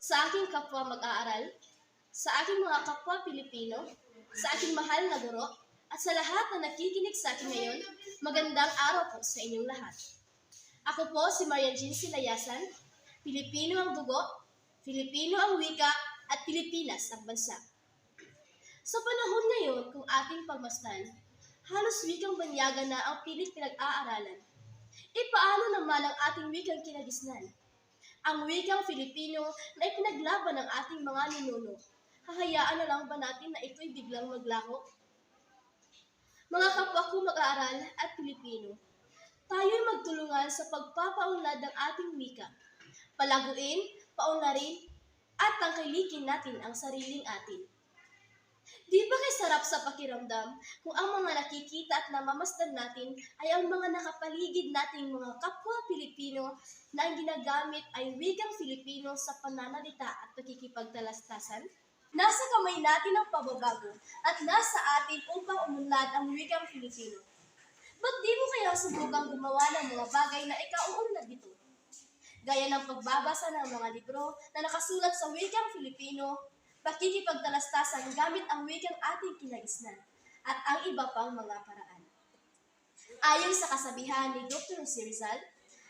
sa aking kapwa mag-aaral, sa aking mga kapwa Pilipino, sa aking mahal na guro, at sa lahat na nakikinig sa akin ngayon, magandang araw po sa inyong lahat. Ako po si Marian Jean Silayasan, Pilipino ang dugo, Pilipino ang wika, at Pilipinas ang bansa. Sa panahon ngayon kung ating pagmasdan, halos wikang banyaga na ang pilit pinag-aaralan. E paano naman ang ating wikang kinagisnan? Ang wikang Filipino na ipinaglaban ng ating mga ninuno, hahayaan na lang ba natin na ito'y biglang maglaho? Mga kapwa ko mag-aaral at Pilipino, tayo'y magtulungan sa pagpapaunlad ng ating wika, palaguin, paunlarin, at tangkilikin natin ang sariling atin. Di ba kay sarap sa pakiramdam kung ang mga nakikita at namamasdan natin ay ang mga nakapaligid nating mga kapwa Pilipino na ang ginagamit ay wikang Filipino sa pananalita at pakikipagtalastasan? Nasa kamay natin ang pababago at nasa atin upang umunlad ang wikang Filipino. Ba't di mo kaya subukang gumawa ng mga bagay na ikauunlad nito? Gaya ng pagbabasa ng mga libro na nakasulat sa wikang Filipino, pakikipagtalastasan gamit ang wikang ating kinagisnan, at ang iba pang mga paraan. Ayon sa kasabihan ni Dr. Jose Rizal,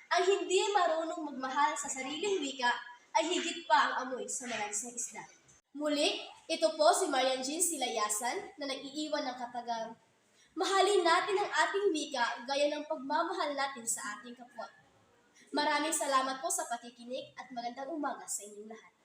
ang hindi marunong magmahal sa sariling wika ay higit pa ang amoy sa malansang isda. Muli, ito po si Marian Jean Silayasan na nag-iiwan ng katagang, mahalin natin ang ating wika gaya ng pagmamahal natin sa ating kapwa. Maraming salamat po sa pakikinig at magandang umaga sa inyong lahat.